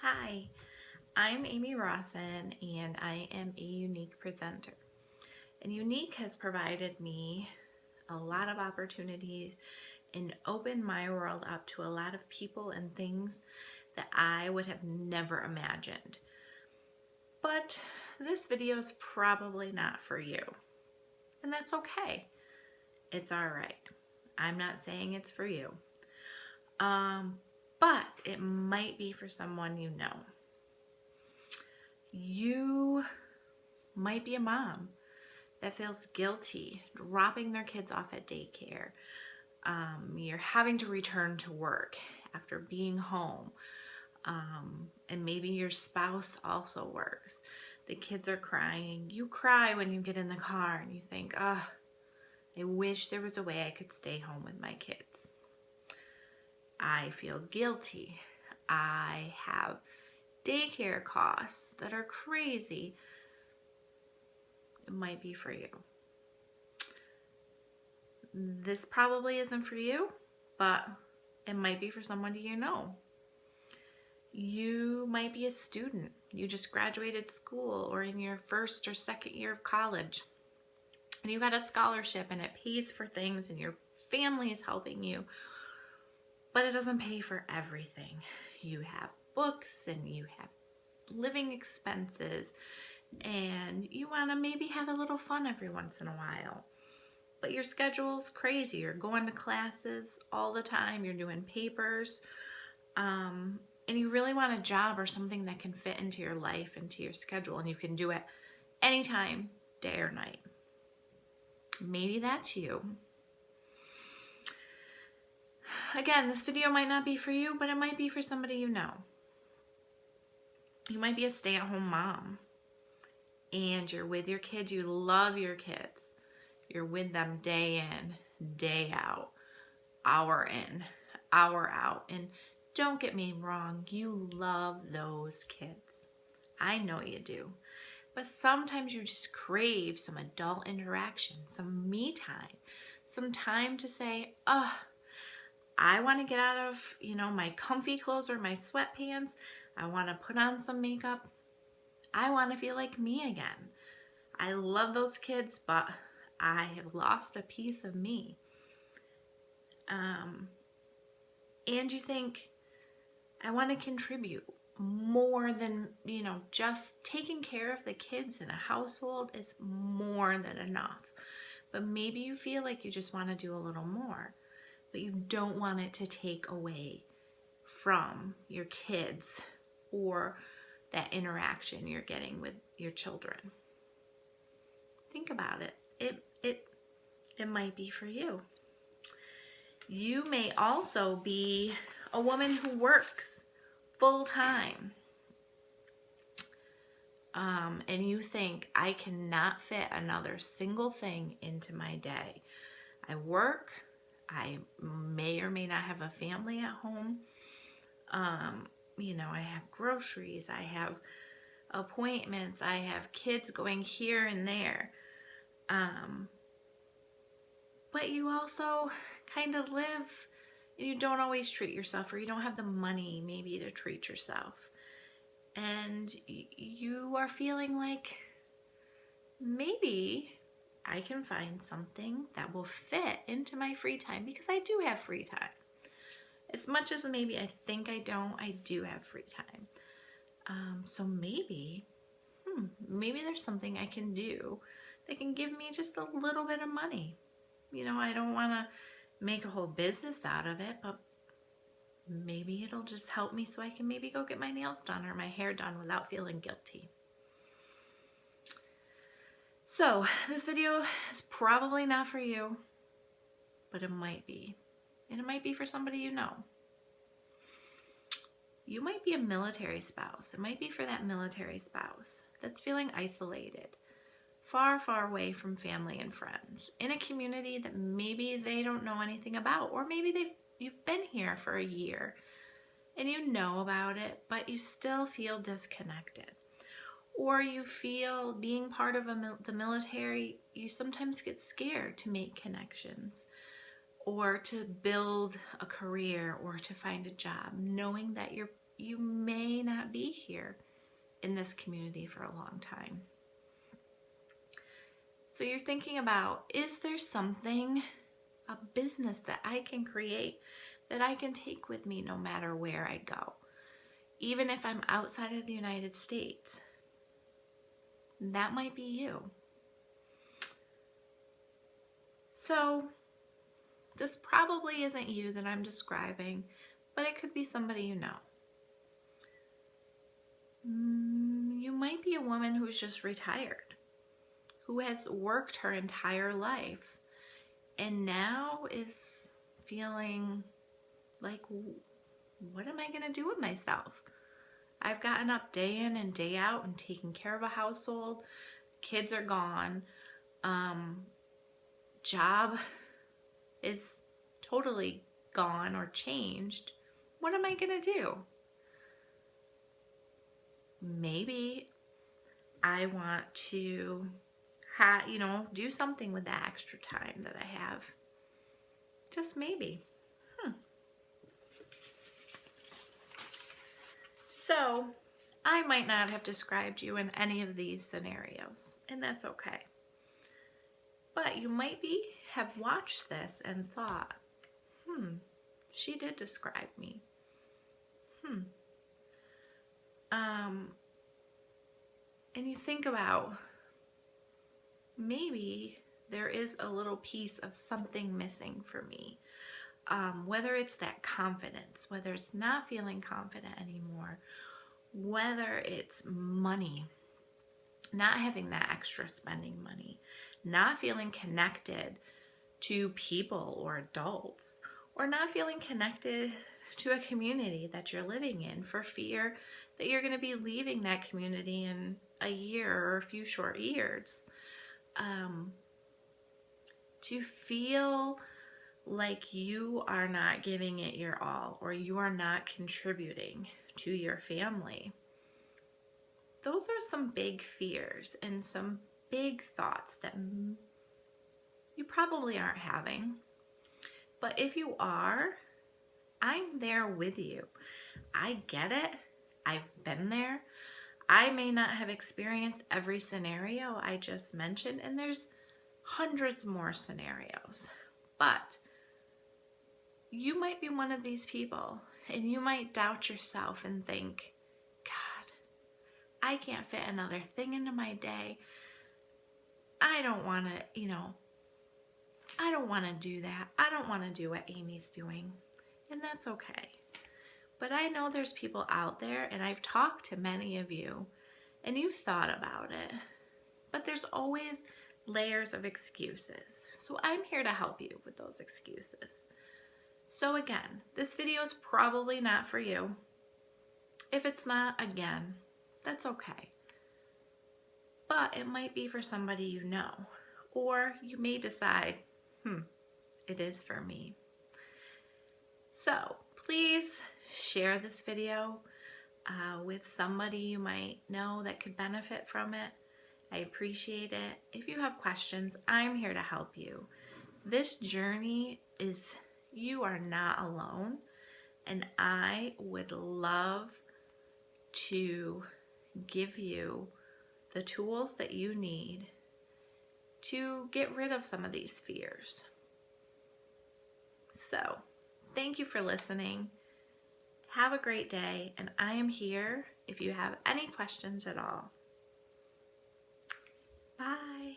Hi, I'm Amy Rawson and I am a Younique presenter. And Younique has provided me a lot of opportunities and opened my world up to a lot of people and things that I would have never imagined. But this video is probably not for you. And that's okay. It's all right. I'm not saying it's for you. But it might be for someone you know. You might be a mom that feels guilty dropping their kids off at daycare. You're having to return to work after being home. And maybe your spouse also works. The kids are crying. You cry when you get in the car and you think, oh, I wish there was a way I could stay home with my kids. I feel guilty. I have daycare costs that are crazy. It might be for you. This probably isn't for you, but it might be for someone you know. You might be a student. You just graduated school or in your first or second year of college. And you got a scholarship and it pays for things and your family is helping you. But it doesn't pay for everything. You have books and you have living expenses and you want to maybe have a little fun every once in a while. But your schedule's crazy. You're going to classes all the time. You're doing papers. And you really want a job or something that can fit into your life, into your schedule, and you can do it anytime, day or night. Maybe that's you. Again, this video might not be for you, but it might be for somebody you know. You might be a stay-at-home mom, and you're with your kids. You love your kids. You're with them day in, day out, hour in, hour out. And don't get me wrong, you love those kids. I know you do. But sometimes you just crave some adult interaction, some me time, some time to say, oh, I want to get out of, my comfy clothes or my sweatpants. I want to put on some makeup. I want to feel like me again. I love those kids, but I have lost a piece of me. And you think, I want to contribute more than, just taking care of the kids in a household is more than enough. But maybe you feel like you just want to do a little more, but you don't want it to take away from your kids or that interaction you're getting with your children. Think about it. It might be for you. You may also be a woman who works full time. And you think, I cannot fit another single thing into my day. I work. I may or may not have a family at home. I have groceries. I have appointments. I have kids going here and there. But you also kind of live, you don't always treat yourself, or you don't have the money maybe to treat yourself. And you are feeling like maybe I can find something that will fit into my free time, because I do have free time. As much as maybe I think I don't, I do have free time. So maybe there's something I can do that can give me just a little bit of money. I don't want to make a whole business out of it, but maybe it'll just help me so I can maybe go get my nails done or my hair done without feeling guilty. So this video is probably not for you, but it might be. And it might be for somebody you know. You might be a military spouse. It might be for that military spouse that's feeling isolated, far, far away from family and friends, in a community that maybe they don't know anything about, or maybe you've been here for a year and you know about it, but you still feel disconnected. Or you feel being part of the military, you sometimes get scared to make connections or to build a career or to find a job, knowing that your you may not be here in this community for a long time. So you're thinking about, is there something, a business that I can create that I can take with me no matter where I go, even if I'm outside of the United States? That might be you. So this probably isn't you that I'm describing, but it could be somebody you know. You might be a woman who's just retired, who has worked her entire life and now is feeling like, what am I going to do with myself? I've gotten up day in and day out and taken care of a household. Kids are gone. Job is totally gone or changed. What am I going to do? Maybe I want to do something with that extra time that I have. Just maybe. So I might not have described you in any of these scenarios, and that's okay. But you might have watched this and thought, she did describe me. And you think about, maybe there is a little piece of something missing for me. Whether it's that confidence, whether it's not feeling confident anymore, whether it's money, not having that extra spending money, not feeling connected to people or adults, or not feeling connected to a community that you're living in for fear that you're going to be leaving that community in a year or a few short years. To feel like you are not giving it your all, or you are not contributing to your family. Those are some big fears and some big thoughts that you probably aren't having. But if you are, I'm there with you. I get it. I've been there. I may not have experienced every scenario I just mentioned, and there's hundreds more scenarios. But you might be one of these people, and you might doubt yourself and think, God, I can't fit another thing into my day. I don't want to, I don't want to do that. I don't want to do what Amy's doing. And that's okay. But I know there's people out there, and I've talked to many of you, and you've thought about it. But there's always layers of excuses. So I'm here to help you with those excuses. So again, this video is probably not for you. If it's not, again, that's okay. But it might be for somebody you know. Or you may decide, it is for me. So please share this video with somebody you might know that could benefit from it. I appreciate it. If you have questions, I'm here to help you. This journey is, you are not alone, and I would love to give you the tools that you need to get rid of some of these fears. So, thank you for listening. Have a great day, and I am here if you have any questions at all. Bye.